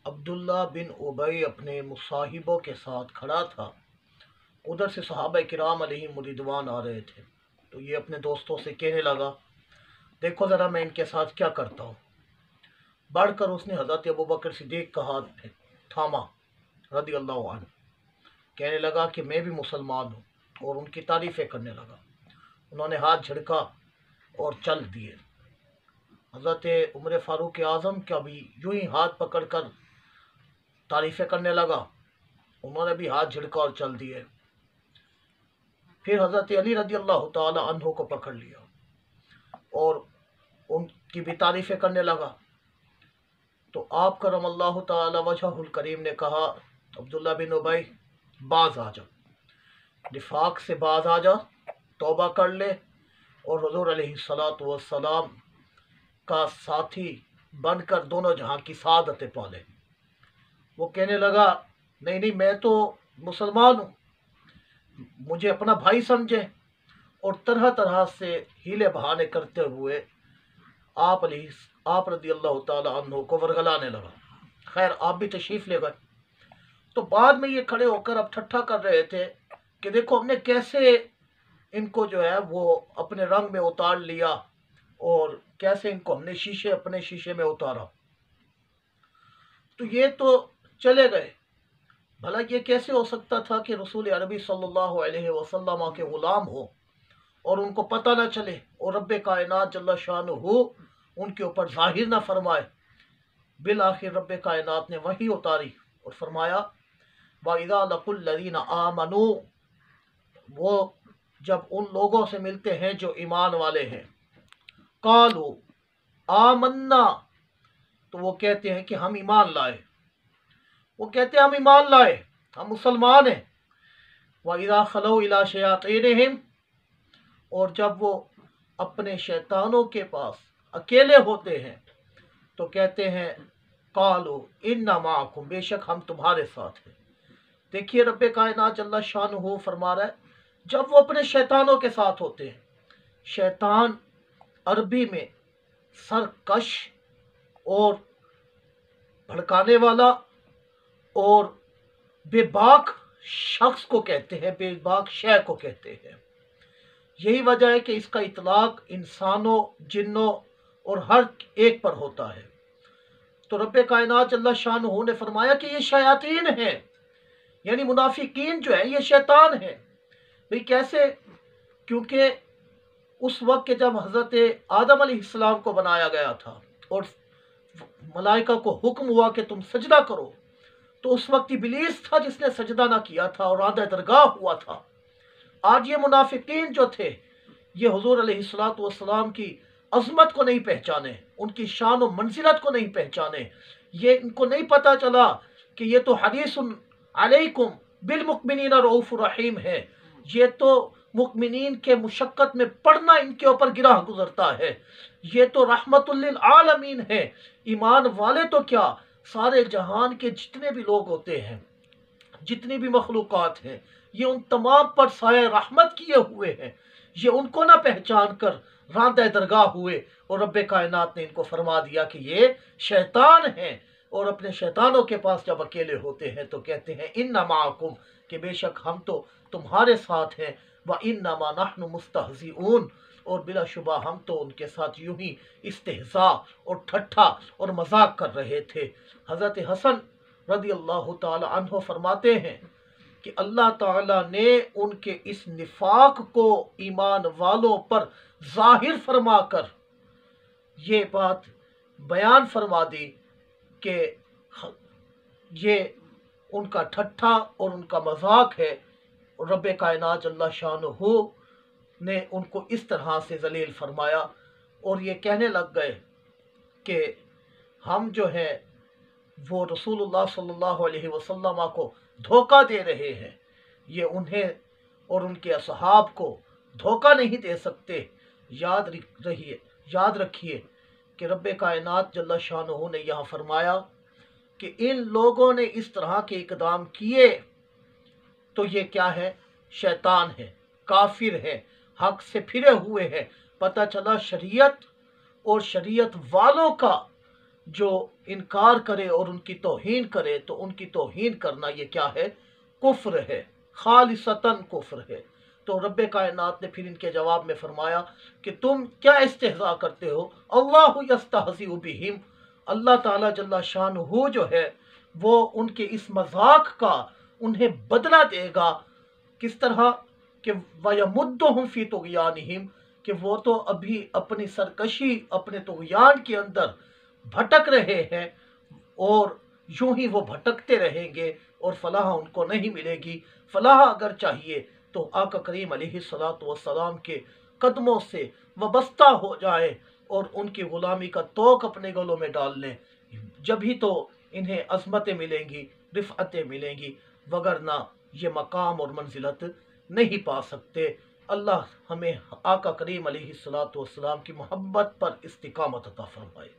عبداللہ بن ابی اپنے مصاحبوں کے ساتھ کھڑا تھا۔ ادھر سے صحابہ کرام علیہم رضوان آ رہے تھے، تو یہ اپنے دوستوں سے کہنے لگا، دیکھو ذرا میں ان کے ساتھ کیا کرتا ہوں۔ بڑھ کر اس نے حضرت ابوبکر صدیق کا ہاتھ تھاما رضی اللہ عنہ، کہنے لگا کہ میں بھی مسلمان ہوں، اور ان کی تعریفیں کرنے لگا۔ انہوں نے ہاتھ جھڑکا اور چل دیے۔ حضرت عمر فاروق اعظم کا بھی یوں ہی ہاتھ پکڑ کر تعریفیں کرنے لگا، انہوں نے بھی ہاتھ جھڑکا اور چل دیے۔ پھر حضرت علی رضی اللہ تعالی عنہ کو پکڑ لیا اور ان کی بھی تعریفیں کرنے لگا۔ تو آپ کرم اللہ تعالی وجہ الکریم نے کہا، عبداللہ بن ابی باز آ جا، نفاق سے باز آ جا، توبہ کر لے اور حضور علیہ الصلاۃ والسلام کا ساتھی بن کر دونوں جہاں کی سعادتیں پالے۔ وہ کہنے لگا، نہیں نہیں، میں تو مسلمان ہوں، مجھے اپنا بھائی سمجھے، اور طرح طرح سے ہیلے بہانے کرتے ہوئے آپ رضی اللہ تعالی عنہ کو ورگلانے لگا۔ خیر آپ بھی تشریف لے گئے۔ تو بعد میں یہ کھڑے ہو کر اب ٹھٹھا کر رہے تھے کہ دیکھو ہم نے کیسے ان کو جو ہے وہ اپنے رنگ میں اتار لیا، اور کیسے ان کو ہم نے اپنے شیشے میں اتارا۔ تو یہ تو چلے گئے، بھلا یہ کیسے ہو سکتا تھا کہ رسول عربی صلی اللہ علیہ وسلم کے غلام ہو اور ان کو پتہ نہ چلے، اور رب کائنات جل شانہ ان کے اوپر ظاہر نہ فرمائے۔ بالآخر رب کائنات نے وحی اتاری اور فرمایا، وَإِذَا لَقُوا الَّذِينَ آمَنُوا، وہ جب ان لوگوں سے ملتے ہیں جو ایمان والے ہیں، قَالُوا آمَنَّا، تو وہ کہتے ہیں کہ ہم ایمان لائے، وہ کہتے ہیں ہم ایمان لائے، ہم مسلمان ہیں۔ وَإِذَا خَلَوْا إِلَىٰ شَيَاطِينِهِمْ، اور جب وہ اپنے شیطانوں کے پاس اکیلے ہوتے ہیں تو کہتے ہیں، قَالُوا إِنَّا مَعَكُمْ، بے شک ہم تمہارے ساتھ ہیں۔ دیکھیے رب کائنات جل شانہ فرما رہا ہے، جب وہ اپنے شیطانوں کے ساتھ ہوتے ہیں، شیطان عربی میں سرکش اور بھڑکانے والا اور بے باک شخص کو کہتے ہیں، بے باک شے کو کہتے ہیں۔ یہی وجہ ہے کہ اس کا اطلاق انسانوں، جنوں اور ہر ایک پر ہوتا ہے۔ تو رب کائنات جل شانہ نے فرمایا کہ یہ شیاطین ہیں، یعنی منافقین جو ہیں یہ شیطان ہیں۔ بھئی کیسے؟ کیونکہ اس وقت کہ جب حضرت آدم علیہ السلام کو بنایا گیا تھا اور ملائکہ کو حکم ہوا کہ تم سجدہ کرو، تو اس وقت ابلیس تھا جس نے سجدہ نہ کیا تھا اور راندہ درگاہ ہوا تھا۔ آج یہ منافقین جو تھے، یہ حضور علیہ السلام کی عظمت کو نہیں پہچانے، ان کی شان و منزلت کو نہیں پہچانے، یہ ان کو نہیں پتہ چلا کہ یہ تو حریص علیکم بالمؤمنین رؤوف رحیم ہے، یہ تو مؤمنین کے مشقت میں پڑنا ان کے اوپر گرہ گزرتا ہے، یہ تو رحمت للعالمین ہے۔ ایمان والے تو کیا، سارے جہان کے جتنے بھی لوگ ہوتے ہیں، جتنی بھی مخلوقات ہیں، یہ ان تمام پر سایہ رحمت کیے ہوئے ہیں۔ یہ ان کو نہ پہچان کر راندہ درگاہ ہوئے، اور رب کائنات نے ان کو فرما دیا کہ یہ شیطان ہیں، اور اپنے شیطانوں کے پاس جب اکیلے ہوتے ہیں تو کہتے ہیں اِنَّا مَعَكُمْ، کہ بے شک ہم تو تمہارے ساتھ ہیں، وَإِنَّمَا نَحْنُ مُسْتَهْزِئُونَ، اور بلا شبہ ہم تو ان کے ساتھ یوں ہی استہزاء اور ٹھٹھا اور مذاق کر رہے تھے۔ حضرت حسن رضی اللہ تعالی عنہ فرماتے ہیں کہ اللہ تعالیٰ نے ان کے اس نفاق کو ایمان والوں پر ظاہر فرما کر یہ بات بیان فرما دی کہ یہ ان کا ٹھٹھا اور ان کا مذاق ہے، اور رب کائنات جل شانہ نے ان کو اس طرح سے ذلیل فرمایا، اور یہ کہنے لگ گئے کہ ہم جو ہیں وہ رسول اللہ صلی اللہ علیہ وسلم کو دھوکہ دے رہے ہیں، یہ انہیں اور ان کے اصحاب کو دھوکہ نہیں دے سکتے۔ یاد رکھیے کہ رب کائنات جل شانہ نے یہاں فرمایا کہ ان لوگوں نے اس طرح کے اقدام کیے تو یہ کیا ہے؟ شیطان ہے، کافر ہے، حق سے پھرے ہوئے ہیں۔ پتہ چلا شریعت اور شریعت والوں کا جو انکار کرے اور ان کی توہین کرے تو ان کی توہین کرنا یہ کیا ہے؟ کفر ہے، خالصتاً کفر ہے۔ تو رب کائنات نے پھر ان کے جواب میں فرمایا کہ تم کیا استہزاء کرتے ہو؟ اللہ یستہزئ بہم، اللہ تعالیٰ جل شانہ جو ہے وہ ان کے اس مذاق کا انہیں بدلہ دے گا۔ کس طرح کہ وَيَمُدُّهُمْ فِي طُغْيَانِهِمْ، کہ وہ تو ابھی اپنی سرکشی، اپنے طغیان کے اندر بھٹک رہے ہیں، اور یوں ہی وہ بھٹکتے رہیں گے اور فلاح ان کو نہیں ملے گی۔ فلاح اگر چاہیے تو آقا کریم علیہ الصلوۃ والسلام کے قدموں سے وابستہ ہو جائے اور ان کی غلامی کا طوق اپنے گلوں میں ڈال لیں، جبھی تو انہیں عظمتیں ملیں گی، رفعتیں ملیں گی، وگرنہ یہ مقام اور منزلت نہیں پا سکتے۔ اللہ ہمیں آقا کریم علیہ الصلوۃ والسلام کی محبت پر استقامت عطا فرمائے۔